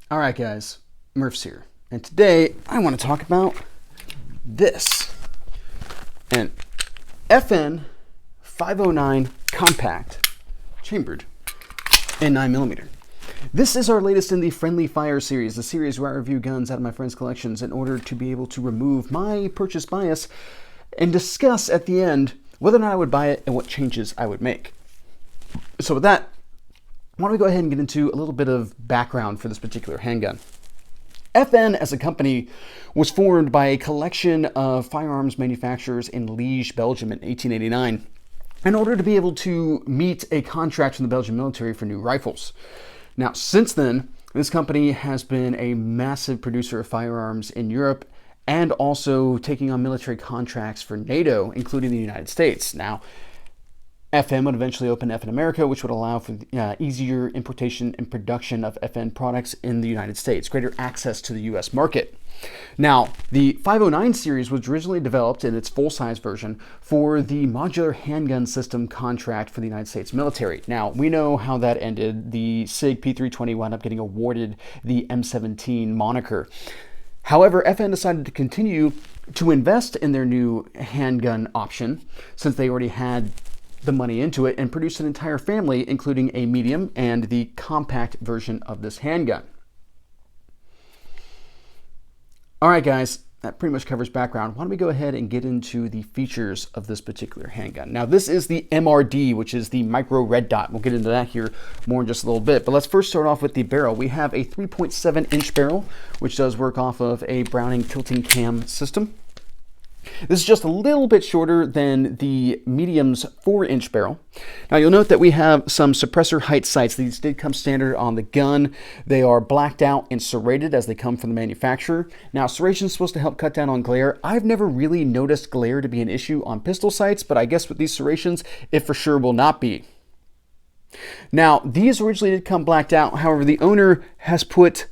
All right, guys, Murph's here, and today I want to talk about this, an FN 509 compact chambered in 9mm. This is our latest in the Friendly Fire series, a series where I review guns out of my friends' collections in order to be able to remove my purchase bias and discuss at the end whether or not I would buy it and what changes I would make. So with that, why don't we go ahead and get into a little bit of background for this particular handgun. FN as a company was formed by a collection of firearms manufacturers in Liège, Belgium in 1889 in order to be able to meet a contract from the Belgian military for new rifles. Now, since then, this company has been a massive producer of firearms in Europe and also taking on military contracts for NATO, including the United States. Now, FN would eventually open FN America, which would allow for easier importation and production of FN products in the United States, greater access to the US market. Now, the 509 series was originally developed in its full-size version for the modular handgun system contract for the United States military. Now, we know how that ended. The SIG P320 wound up getting awarded the M17 moniker. However, FN decided to continue to invest in their new handgun option since they already had the money into it and produce an entire family, including a medium and the compact version of this handgun. All right, guys, that pretty much covers background. Why don't we go ahead and get into the features of this particular handgun. Now, this is the MRD, which is the micro red dot. We'll get into that here more in just a little bit, but let's first start off with the barrel. We have a 3.7-inch barrel, which does work off of a Browning tilting cam system. This is just a little bit shorter than the medium's 4-inch barrel. Now you'll note that we have some suppressor height sights. These did come standard on the gun. They are blacked out and serrated as they come from the manufacturer. Now serration is supposed to help cut down on glare. I've never really noticed glare to be an issue on pistol sights, but I guess with these serrations, it for sure will not be. Now these originally did come blacked out. However, the owner has put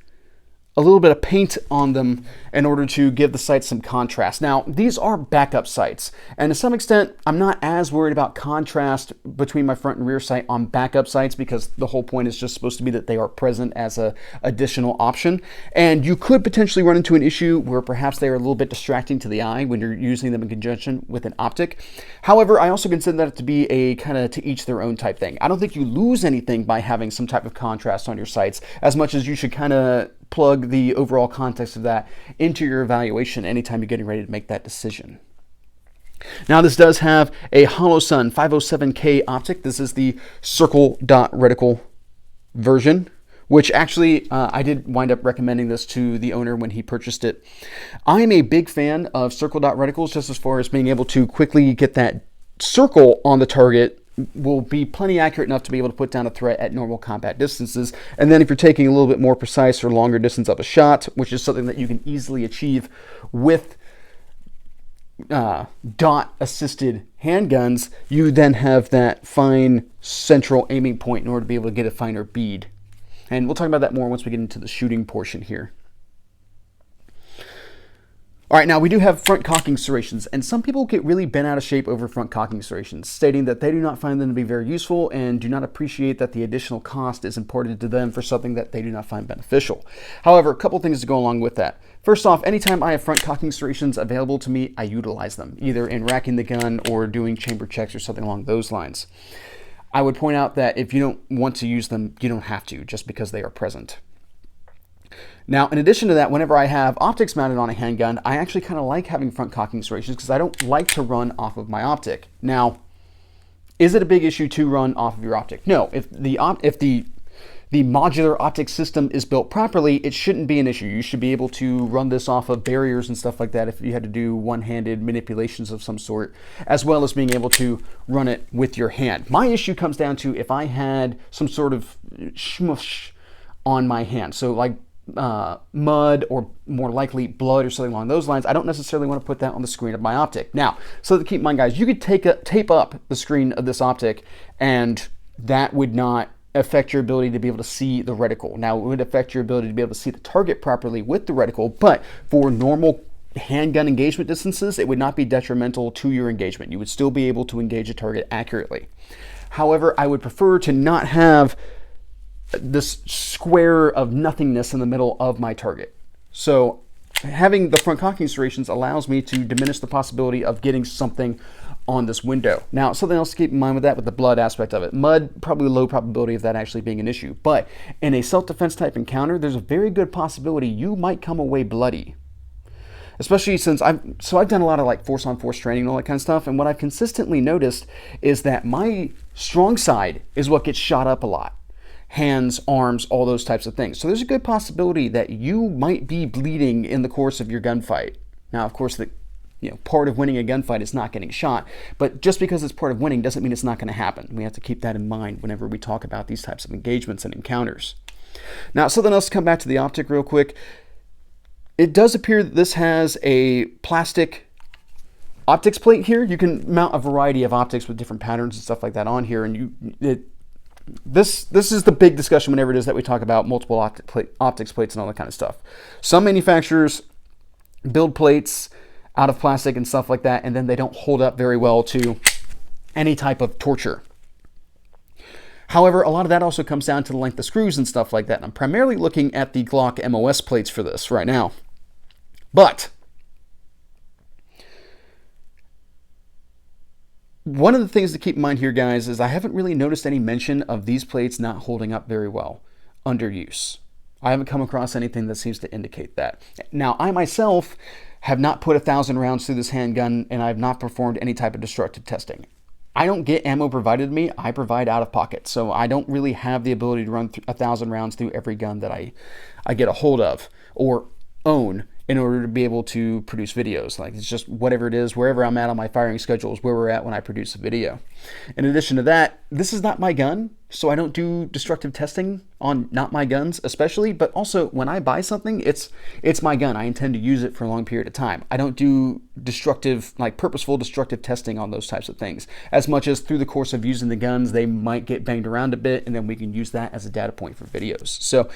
a little bit of paint on them in order to give the sights some contrast. Now, these are backup sights, and to some extent, I'm not as worried about contrast between my front and rear sight on backup sights because the whole point is just supposed to be that they are present as an additional option. And you could potentially run into an issue where perhaps they are a little bit distracting to the eye when you're using them in conjunction with an optic. However, I also consider that to be a kind of to each their own type thing. I don't think you lose anything by having some type of contrast on your sights as much as you should kind of plug the overall context of that into your evaluation anytime you're getting ready to make that decision. Now this does have a Holosun 507K optic. This is the circle dot reticle version, which actually I did wind up recommending this to the owner when he purchased it. I'm a big fan of circle dot reticles just as far as being able to quickly get that circle on the target will be plenty accurate enough to be able to put down a threat at normal combat distances. And then if you're taking a little bit more precise or longer distance of a shot, which is something that you can easily achieve with dot assisted handguns, you then have that fine central aiming point in order to be able to get a finer bead. And we'll talk about that more once we get into the shooting portion here. All right, now we do have front cocking serrations, and some people get really bent out of shape over front cocking serrations, stating that they do not find them to be very useful and do not appreciate that the additional cost is imparted to them for something that they do not find beneficial. However, a couple things to go along with that. First off, anytime I have front cocking serrations available to me, I utilize them, either in racking the gun or doing chamber checks or something along those lines. I would point out that if you don't want to use them, you don't have to, just because they are present. Now, in addition to that, whenever I have optics mounted on a handgun, I actually kind of like having front cocking serrations because I don't like to run off of my optic. Now, is it a big issue to run off of your optic? No. If the modular optic system is built properly, it shouldn't be an issue. You should be able to run this off of barriers and stuff like that if you had to do one-handed manipulations of some sort, as well as being able to run it with your hand. My issue comes down to if I had some sort of shmush on my hand. So like mud or more likely blood or something along those lines, I don't necessarily want to put that on the screen of my optic. Now, so to keep in mind, guys, you could tape up the screen of this optic and that would not affect your ability to be able to see the reticle. Now, it would affect your ability to be able to see the target properly with the reticle, but for normal handgun engagement distances, it would not be detrimental to your engagement. You would still be able to engage a target accurately. However, I would prefer to not have this square of nothingness in the middle of my target. So having the front cocking serrations allows me to diminish the possibility of getting something on this window. Now, something else to keep in mind with that, with the blood aspect of it. Mud, probably low probability of that actually being an issue. But in a self-defense type encounter, there's a very good possibility you might come away bloody. Especially since I've done a lot of like force-on-force training and all that kind of stuff, and what I've consistently noticed is that my strong side is what gets shot up a lot. Hands, arms, all those types of things. So there's a good possibility that you might be bleeding in the course of your gunfight. Now, of course, part of winning a gunfight is not getting shot, but just because it's part of winning doesn't mean it's not going to happen. We have to keep that in mind whenever we talk about these types of engagements and encounters. Now, something else to come back to the optic real quick. It does appear that this has a plastic optics plate here. You can mount a variety of optics with different patterns and stuff like that on here, and this is the big discussion whenever it is that we talk about multiple optics plates and all that kind of stuff. Some manufacturers build plates out of plastic and stuff like that, and then they don't hold up very well to any type of torture. However, a lot of that also comes down to the length of screws and stuff like that. And I'm primarily looking at the Glock MOS plates for this right now. But one of the things to keep in mind here, guys, is I haven't really noticed any mention of these plates not holding up very well under use. I haven't come across anything that seems to indicate that. Now, I myself have not put 1,000 rounds through this handgun, and I have not performed any type of destructive testing. I don't get ammo provided to me. I provide out of pocket. So I don't really have the ability to run 1,000 rounds through every gun that I get a hold of or own in order to be able to produce videos. Like, it's just whatever it is, wherever I'm at on my firing schedule is where we're at when I produce a video. In addition to that, this is not my gun, so I don't do destructive testing on not my guns especially, but also when I buy something, it's my gun. I intend to use it for a long period of time. I don't do destructive, like purposeful destructive testing on those types of things. As much as through the course of using the guns, they might get banged around a bit, and then we can use that as a data point for videos. So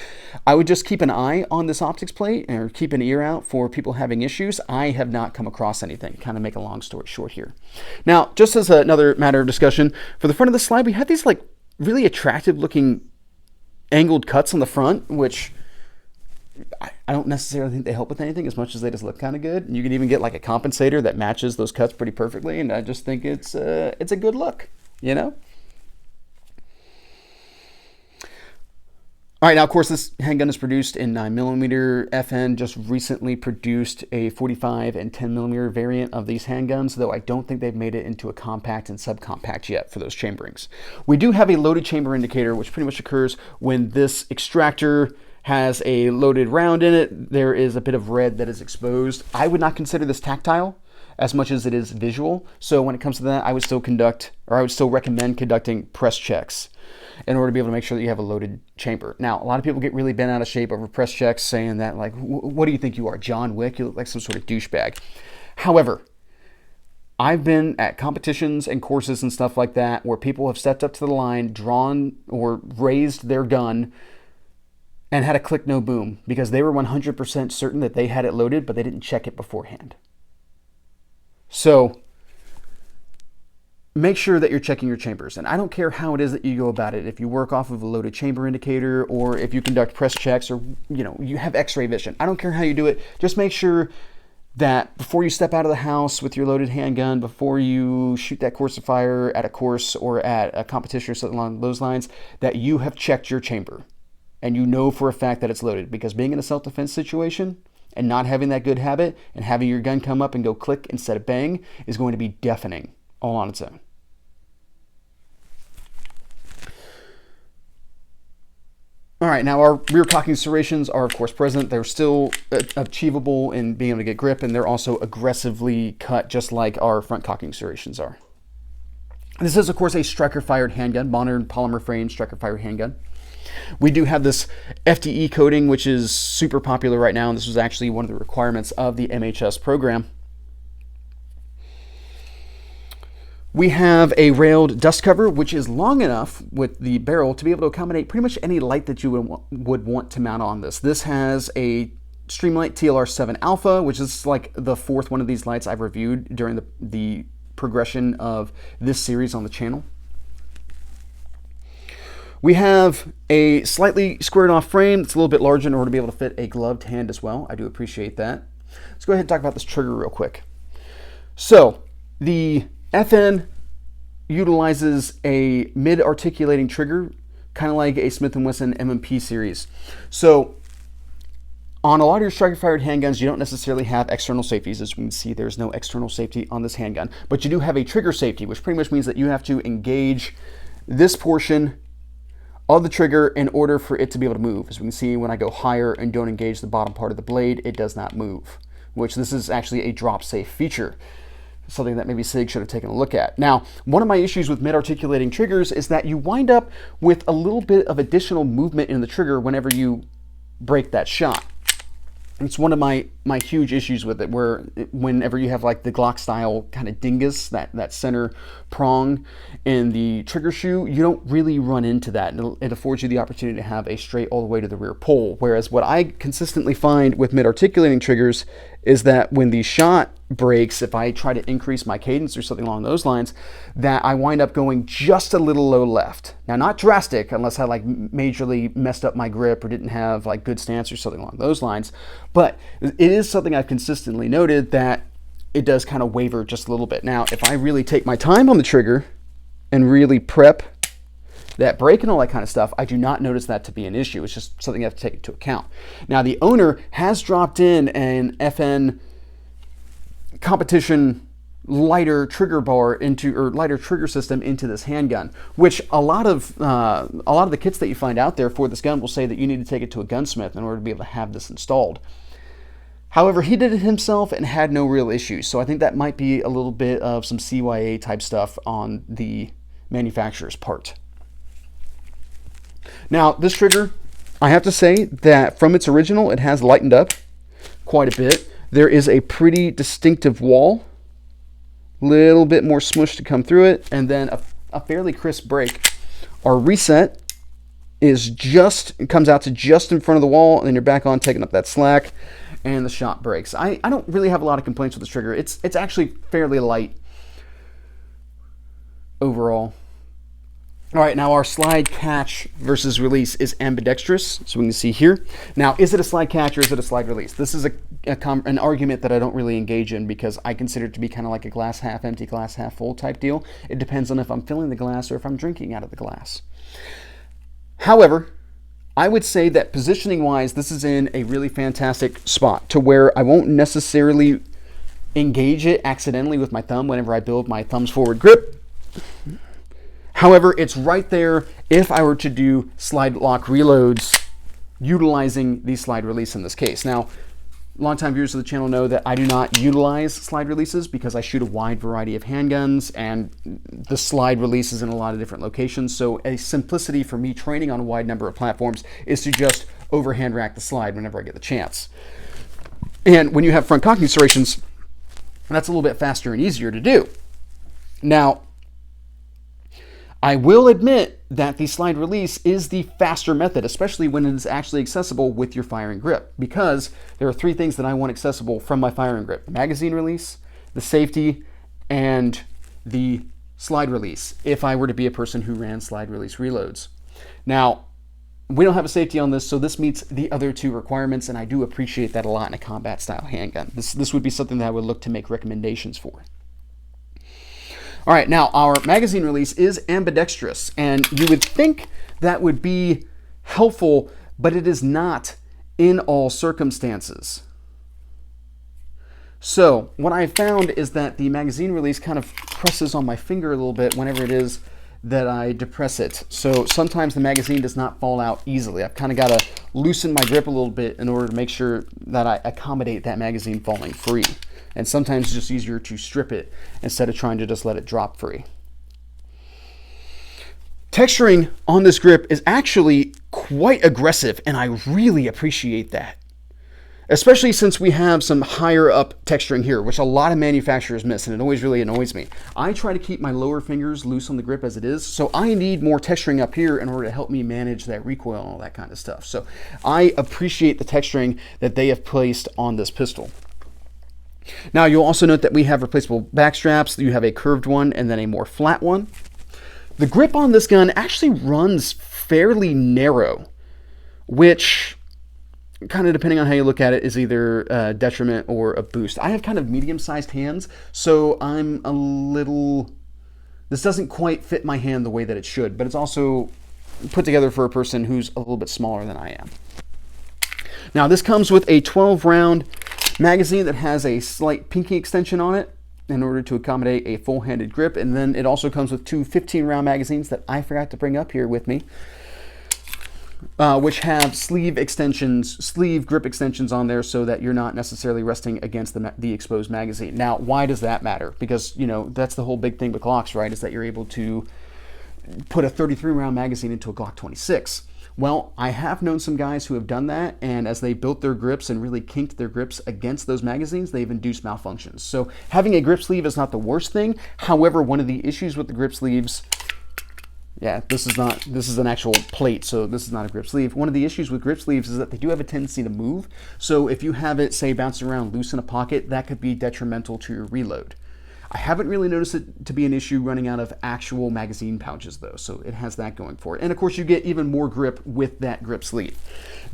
I would just keep an eye on this optics plate, or keep an ear out for people having issues. I have not come across anything. Kind of make a long story short here. Now, just as another matter of discussion, for the front of the slide, we have these like really attractive looking angled cuts on the front, which I don't necessarily think they help with anything as much as they just look kind of good. And you can even get like a compensator that matches those cuts pretty perfectly, and I just think it's a good look, you know? All right, now, of course, this handgun is produced in 9mm. FN just recently produced a 45 and 10mm variant of these handguns, though I don't think they've made it into a compact and subcompact yet for those chamberings. We do have a loaded chamber indicator, which pretty much occurs when this extractor has a loaded round in it. There is a bit of red that is exposed. I would not consider this tactile as much as it is visual. So when it comes to that, I would still recommend conducting press checks in order to be able to make sure that you have a loaded chamber. Now, a lot of people get really bent out of shape over press checks, saying that, like, what do you think you are, John Wick? You look like some sort of douchebag. However, I've been at competitions and courses and stuff like that where people have stepped up to the line, drawn or raised their gun, and had a click, no boom, because they were 100% certain that they had it loaded, but they didn't check it beforehand. So make sure that you're checking your chambers. And I don't care how it is that you go about it. If you work off of a loaded chamber indicator, or if you conduct press checks, or you have x-ray vision. I don't care how you do it. Just make sure that before you step out of the house with your loaded handgun, before you shoot that course of fire at a course or at a competition or something along those lines, that you have checked your chamber and you know for a fact that it's loaded. Because being in a self-defense situation and not having that good habit and having your gun come up and go click instead of bang is going to be deafening all on its own. All right, now our rear cocking serrations are of course present. They're still achievable in being able to get grip, and they're also aggressively cut just like our front cocking serrations are. This is of course a striker-fired handgun, modern polymer frame striker-fired handgun. We do have this FDE coating, which is super popular right now, and this was actually one of the requirements of the MHS program. We have a railed dust cover, which is long enough with the barrel to be able to accommodate pretty much any light that you would want to mount on this. This has a Streamlight TLR7 Alpha, which is like the fourth one of these lights I've reviewed during the progression of this series on the channel. We have a slightly squared off frame. It's a little bit larger in order to be able to fit a gloved hand as well. I do appreciate that. Let's go ahead and talk about this trigger real quick. So the FN utilizes a mid-articulating trigger, kind of like a Smith & Wesson M&P series. So on a lot of your striker-fired handguns, you don't necessarily have external safeties. As we can see, there's no external safety on this handgun, but you do have a trigger safety, which pretty much means that you have to engage this portion of the trigger in order for it to be able to move. As we can see, when I go higher and don't engage the bottom part of the blade, it does not move, which this is actually a drop-safe feature. Something that maybe SIG should have taken a look at. Now, one of my issues with mid-articulating triggers is that you wind up with a little bit of additional movement in the trigger whenever you break that shot. It's one of my huge issues with it, where whenever you have like the Glock style kind of dingus, that center prong in the trigger shoe, you don't really run into that. It affords you the opportunity to have a straight all the way to the rear pull. Whereas what I consistently find with mid-articulating triggers is that when the shot breaks, if I try to increase my cadence or something along those lines, that I wind up going just a little low left. Now, not drastic unless I like majorly messed up my grip or didn't have like good stance or something along those lines, but it is something I've consistently noted that it does kind of waver just a little bit. Now, if I really take my time on the trigger and really prep that break and all that kind of stuff, I do not notice that to be an issue. It's just something you have to take into account. Now, the owner has dropped in an FN competition lighter trigger bar into, or lighter trigger system into this handgun, which a lot of the kits that you find out there for this gun will say that you need to take it to a gunsmith in order to be able to have this installed. However, he did it himself and had no real issues, so I think that might be a little bit of some CYA type stuff on the manufacturer's part. Now, this trigger, I have to say that from its original, it has lightened up quite a bit. There is a pretty distinctive wall, little bit more smush to come through it, and then a fairly crisp break. Our reset is it comes out to just in front of the wall, and then you're back on taking up that slack, and the shot breaks. I don't really have a lot of complaints with this trigger. It's actually fairly light overall. All right, now our slide catch versus release is ambidextrous, so we can see here. Now, is it a slide catch or is it a slide release? This is an argument that I don't really engage in because I consider it to be kind of like a glass half empty, glass half full type deal. It depends on if I'm filling the glass or if I'm drinking out of the glass. However, I would say that positioning-wise, this is in a really fantastic spot to where I won't necessarily engage it accidentally with my thumb whenever I build my thumb's forward grip. However, it's right there if I were to do slide lock reloads utilizing the slide release in this case. Now, longtime viewers of the channel know that I do not utilize slide releases because I shoot a wide variety of handguns and the slide releases in a lot of different locations. So a simplicity for me training on a wide number of platforms is to just overhand rack the slide whenever I get the chance. And when you have front cocking serrations, that's a little bit faster and easier to do. Now, I will admit that the slide release is the faster method, especially when it is actually accessible with your firing grip, because there are three things that I want accessible from my firing grip: the magazine release, the safety, and the slide release, if I were to be a person who ran slide release reloads. Now, we don't have a safety on this, so this meets the other two requirements, and I do appreciate that a lot in a combat style handgun. This would be something that I would look to make recommendations for. All right, now our magazine release is ambidextrous, and you would think that would be helpful, but it is not in all circumstances. So what I found is that the magazine release kind of presses on my finger a little bit whenever it is that I depress it. So sometimes the magazine does not fall out easily. I've kind of got to loosen my grip a little bit in order to make sure that I accommodate that magazine falling free. And sometimes it's just easier to strip it instead of trying to just let it drop free. Texturing on this grip is actually quite aggressive, and I really appreciate that. Especially since we have some higher up texturing here, which a lot of manufacturers miss, and it always really annoys me. I try to keep my lower fingers loose on the grip as it is, so I need more texturing up here in order to help me manage that recoil and all that kind of stuff. So I appreciate the texturing that they have placed on this pistol. Now, you'll also note that we have replaceable back straps. You have a curved one and then a more flat one. The grip on this gun actually runs fairly narrow, which, kind of depending on how you look at it, is either a detriment or a boost. I have kind of medium-sized hands, so I'm a little... This doesn't quite fit my hand the way that it should, but it's also put together for a person who's a little bit smaller than I am. Now, this comes with a 12-round magazine that has a slight pinky extension on it in order to accommodate a full-handed grip, and then it also comes with two 15-round magazines that I forgot to bring up here with me, which have sleeve grip extensions on there so that you're not necessarily resting against the exposed magazine. Now, why does that matter? Because, you know, that's the whole big thing with Glocks, right, is that you're able to put a 33-round magazine into a Glock 26. Well, I have known some guys who have done that, and as they built their grips and really kinked their grips against those magazines, they've induced malfunctions. So having a grip sleeve is not the worst thing. However, one of the issues with the grip sleeves... Yeah, this is an actual plate, so this is not a grip sleeve. One of the issues with grip sleeves is that they do have a tendency to move. So if you have it, say, bouncing around loose in a pocket, that could be detrimental to your reload. I haven't really noticed it to be an issue running out of actual magazine pouches, though, so it has that going for it. And of course, you get even more grip with that grip sleeve.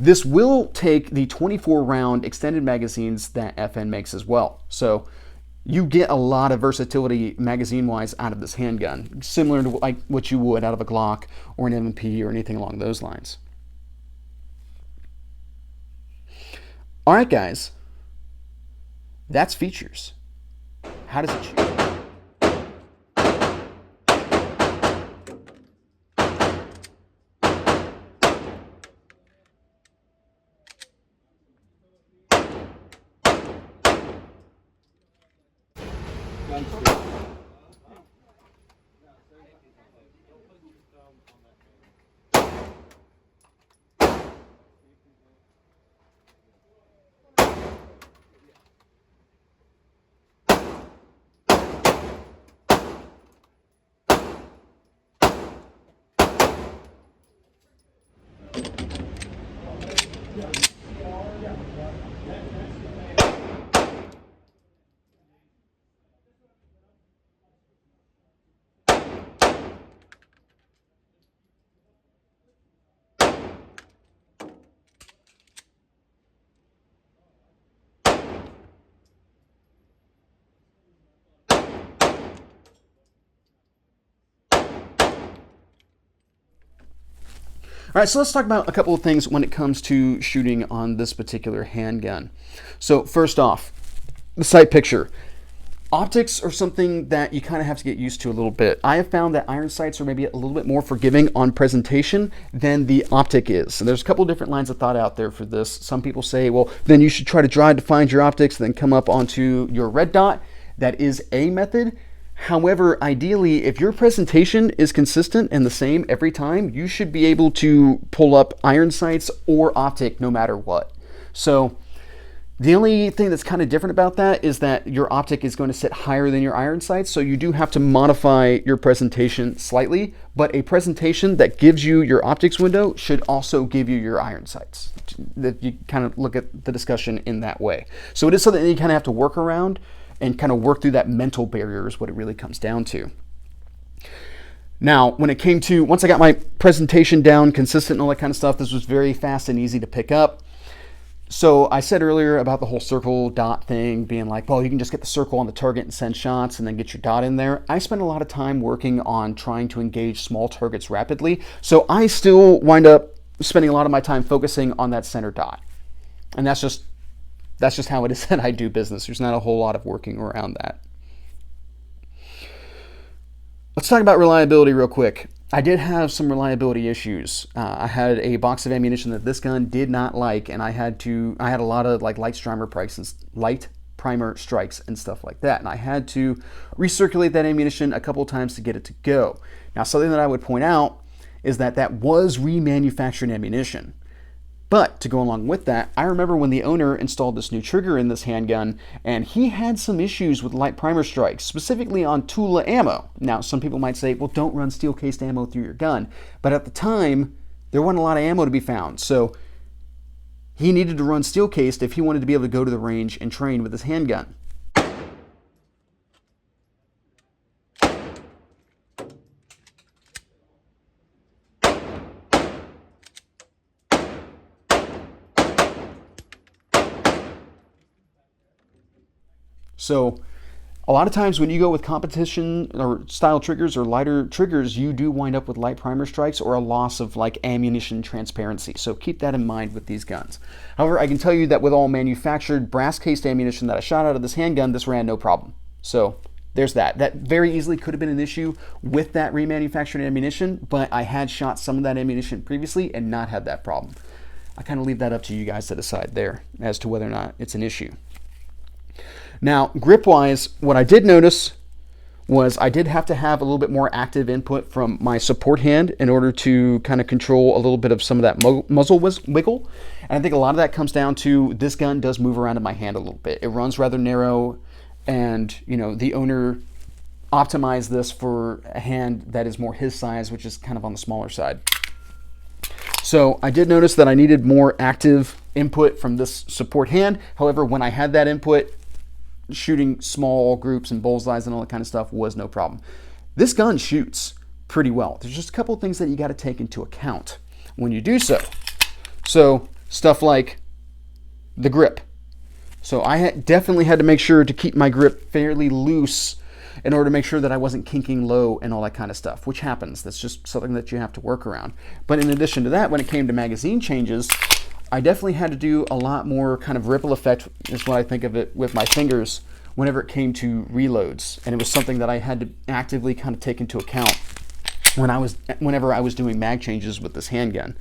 This will take the 24-round extended magazines that FN makes as well. So you get a lot of versatility magazine-wise out of this handgun, similar to like what you would out of a Glock or an M&P or anything along those lines. All right, guys, that's features. How does it shoot? All right, so let's talk about a couple of things when it comes to shooting on this particular handgun. So first off, the sight picture. Optics are something that you kind of have to get used to a little bit. I have found that iron sights are maybe a little bit more forgiving on presentation than the optic is. And there's a couple of different lines of thought out there for this. Some people say, well, then you should try to drive to find your optics, then come up onto your red dot. That is a method. However, ideally, if your presentation is consistent and the same every time, you should be able to pull up iron sights or optic no matter what. So the only thing that's kind of different about that is that your optic is going to sit higher than your iron sights, so you do have to modify your presentation slightly, but a presentation that gives you your optics window should also give you your iron sights. That you kind of look at the discussion in that way. So it is something that you kind of have to work around and kind of work through that mental barrier is what it really comes down to. Now, when it came to, once I got my presentation down, consistent and all that kind of stuff, this was very fast and easy to pick up. So I said earlier about the whole circle dot thing being like, well, you can just get the circle on the target and send shots and then get your dot in there. I spend a lot of time working on trying to engage small targets rapidly. So I still wind up spending a lot of my time focusing on that center dot. And that's just how it is that I do business. There's not a whole lot of working around that. Let's talk about reliability real quick. I did have some reliability issues. I had a box of ammunition that this gun did not like, and I had a lot of like light primer strikes and stuff like that. And I had to recirculate that ammunition a couple times to get it to go. Now, something that I would point out is that that was remanufactured ammunition. But to go along with that, I remember when the owner installed this new trigger in this handgun, and he had some issues with light primer strikes, specifically on Tula ammo. Now, some people might say, well, don't run steel-cased ammo through your gun. But at the time, there wasn't a lot of ammo to be found. So he needed to run steel-cased if he wanted to be able to go to the range and train with his handgun. So a lot of times when you go with competition or style triggers or lighter triggers, you do wind up with light primer strikes or a loss of like ammunition transparency. So keep that in mind with these guns. However, I can tell you that with all manufactured brass cased ammunition that I shot out of this handgun, this ran no problem. So there's that. That very easily could have been an issue with that remanufactured ammunition, but I had shot some of that ammunition previously and not had that problem. I kind of leave that up to you guys to decide there as to whether or not it's an issue. Now, grip-wise, what I did notice was I did have to have a little bit more active input from my support hand in order to kind of control a little bit of some of that muzzle wiggle. And I think a lot of that comes down to this gun does move around in my hand a little bit. It runs rather narrow, and the owner optimized this for a hand that is more his size, which is kind of on the smaller side. So I did notice that I needed more active input from this support hand. However, when I had that input, shooting small groups and bullseyes and all that kind of stuff was no problem. This gun shoots pretty well. There's just a couple of things that you got to take into account when you do so. So stuff like the grip. So I definitely had to make sure to keep my grip fairly loose in order to make sure that I wasn't kinking low and all that kind of stuff, which happens. That's just something that you have to work around. But in addition to that, when it came to magazine changes, I definitely had to do a lot more kind of ripple effect, is what I think of it, with my fingers whenever it came to reloads. And it was something that I had to actively kind of take into account whenever I was doing mag changes with this handgun.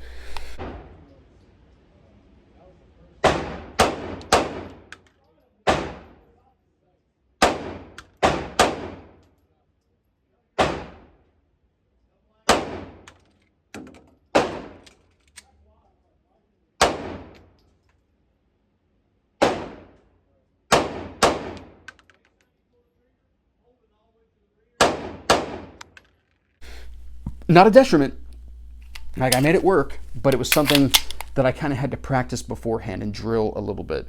Not a detriment. Like, I made it work, but it was something that I kind of had to practice beforehand and drill a little bit,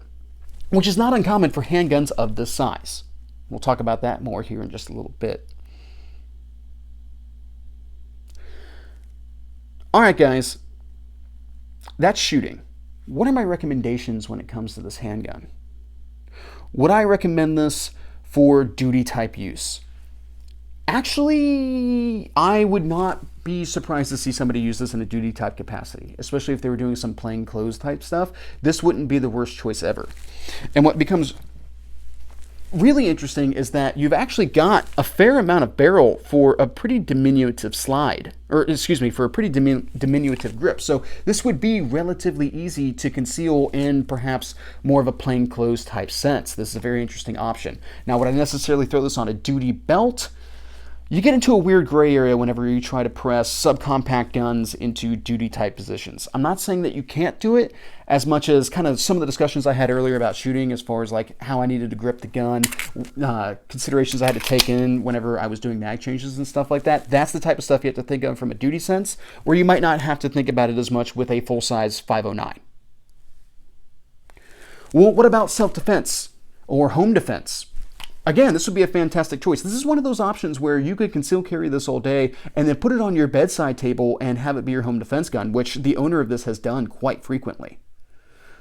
which is not uncommon for handguns of this size. We'll talk about that more here in just a little bit. All right, guys, that's shooting. What are my recommendations when it comes to this handgun? Would I recommend this for duty type use? Actually, I would not be surprised to see somebody use this in a duty type capacity, especially if they were doing some plain clothes type stuff. This wouldn't be the worst choice ever. And what becomes really interesting is that you've actually got a fair amount of barrel for a pretty diminutive slide, or excuse me, for a pretty diminutive grip. So this would be relatively easy to conceal in perhaps more of a plain clothes type sense. This is a very interesting option. Now, would I necessarily throw this on a duty belt? You get into a weird gray area whenever you try to press subcompact guns into duty type positions. I'm not saying that you can't do it, as much as kind of some of the discussions I had earlier about shooting, as far as like how I needed to grip the gun, considerations I had to take in whenever I was doing mag changes and stuff like that. That's the type of stuff you have to think of from a duty sense, where you might not have to think about it as much with a full-size 509. Well, what about self-defense or home defense? Again, this would be a fantastic choice. This is one of those options where you could conceal carry this all day and then put it on your bedside table and have it be your home defense gun, which the owner of this has done quite frequently.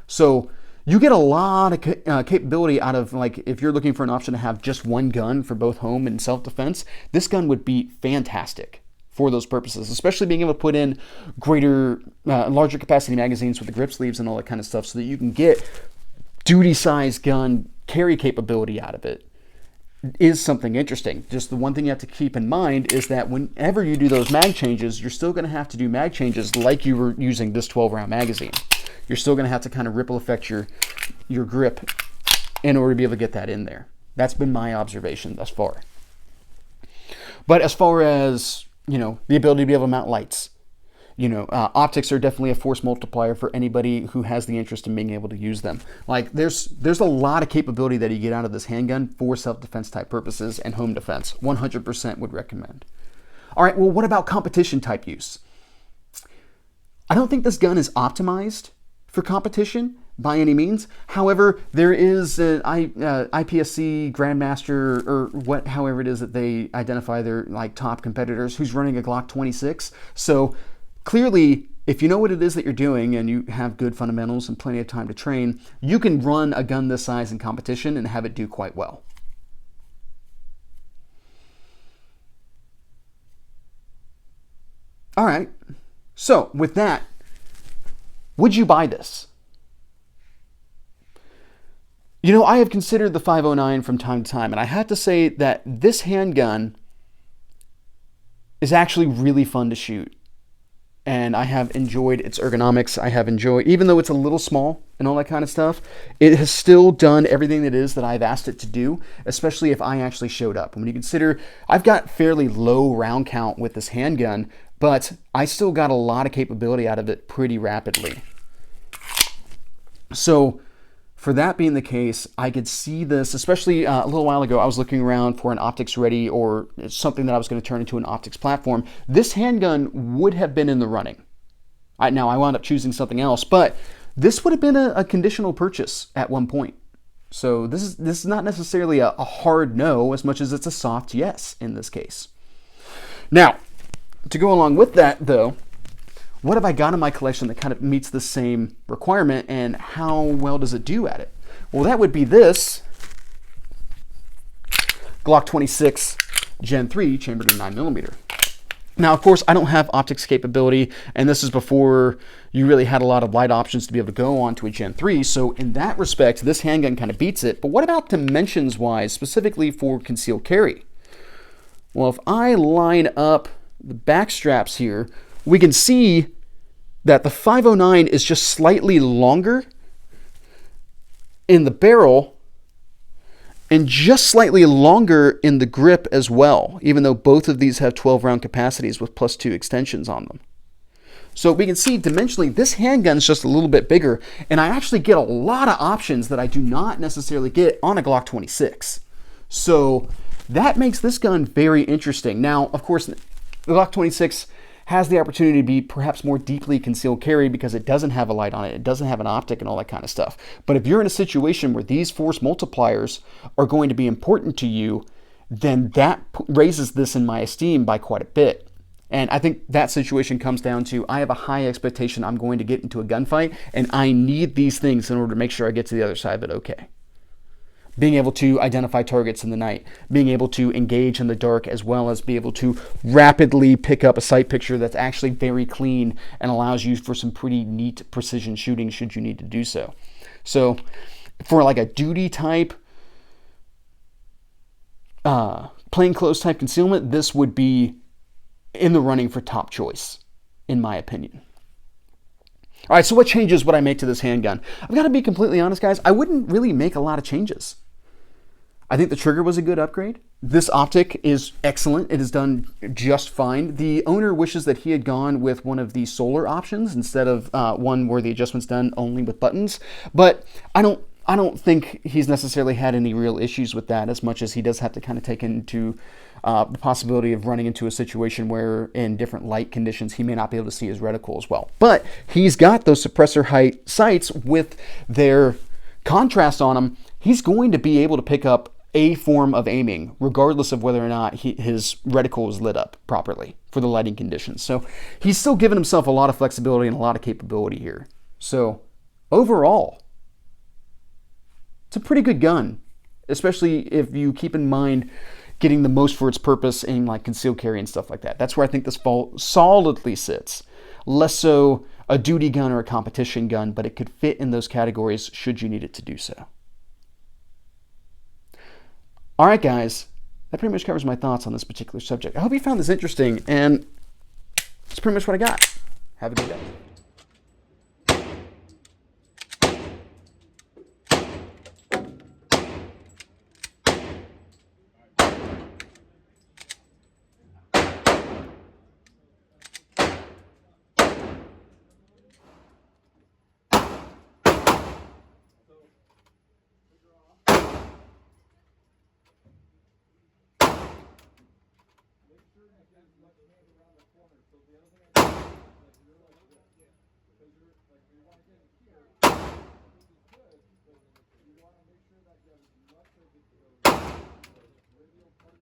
So you get a lot of capability out of, like, if you're looking for an option to have just one gun for both home and self-defense, this gun would be fantastic for those purposes, especially being able to put in larger capacity magazines with the grip sleeves and all that kind of stuff so that you can get duty-sized gun carry capability out of it. Is something interesting. Just the one thing you have to keep in mind is that whenever you do those mag changes, you're still going to have to do mag changes like you were using this 12-round magazine. You're still going to have to kind of ripple effect your grip in order to be able to get that in there. That's been my observation thus far. But as far as, the ability to be able to mount lights, optics are definitely a force multiplier for anybody who has the interest in being able to use them. Like, there's a lot of capability that you get out of this handgun for self-defense type purposes and home defense. 100% would recommend. All right, well, what about competition type use? I don't think this gun is optimized for competition by any means. However, there is an IPSC Grandmaster, or however it is that they identify their top competitors, who's running a Glock 26. So clearly, if you know what it is that you're doing and you have good fundamentals and plenty of time to train, you can run a gun this size in competition and have it do quite well. All right. So with that, would you buy this? You know, I have considered the 509 from time to time, and I have to say that this handgun is actually really fun to shoot. And I have enjoyed its ergonomics. I have enjoyed, even though it's a little small and all that kind of stuff, it has still done everything it is that I've asked it to do, especially if I actually showed up. And when you consider, I've got fairly low round count with this handgun, but I still got a lot of capability out of it pretty rapidly. So for that being the case, I could see this, especially a little while ago, I was looking around for an optics ready or something that I was going to turn into an optics platform. This handgun would have been in the running. Now, I wound up choosing something else, but this would have been a conditional purchase at one point. So this is not necessarily a hard no as much as it's a soft yes in this case. Now, to go along with that, though, what have I got in my collection that kind of meets the same requirement, and how well does it do at it? Well, that would be this Glock 26 Gen 3 chambered in 9mm. Now, of course, I don't have optics capability, and this is before you really had a lot of light options to be able to go on to a Gen 3, so in that respect, this handgun kind of beats it. But what about dimensions-wise, specifically for concealed carry? Well, if I line up the back straps here, we can see that the 509 is just slightly longer in the barrel and just slightly longer in the grip as well, even though both of these have 12-round capacities with +2 extensions on them. So we can see dimensionally, this handgun is just a little bit bigger, and I actually get a lot of options that I do not necessarily get on a Glock 26. So that makes this gun very interesting. Now, of course, the Glock 26 has the opportunity to be perhaps more deeply concealed carry because it doesn't have a light on it, it doesn't have an optic and all that kind of stuff. But if you're in a situation where these force multipliers are going to be important to you, then that raises this in my esteem by quite a bit. And I think that situation comes down to, I have a high expectation I'm going to get into a gunfight, and I need these things in order to make sure I get to the other side of it okay. Being able to identify targets in the night, being able to engage in the dark, as well as be able to rapidly pick up a sight picture that's actually very clean and allows you for some pretty neat precision shooting should you need to do so. So for like a duty type, plainclothes type concealment, this would be in the running for top choice, in my opinion. All right, so what changes would I make to this handgun? I've got to be completely honest, guys. I wouldn't really make a lot of changes. I think the trigger was a good upgrade. This optic is excellent. It is done just fine. The owner wishes that he had gone with one of the solar options instead of one where the adjustment's done only with buttons. But I don't think he's necessarily had any real issues with that, as much as he does have to kind of take into the possibility of running into a situation where in different light conditions he may not be able to see his reticle as well. But he's got those suppressor height sights with their contrast on them. He's going to be able to pick up a form of aiming, regardless of whether or not his reticle is lit up properly for the lighting conditions. So he's still giving himself a lot of flexibility and a lot of capability here. So overall, it's a pretty good gun, especially if you keep in mind getting the most for its purpose in like concealed carry and stuff like that. That's where I think this solidly sits. Less so a duty gun or a competition gun, but it could fit in those categories should you need it to do so. All right, guys, that pretty much covers my thoughts on this particular subject. I hope you found this interesting, and that's pretty much what I got. Have a good day.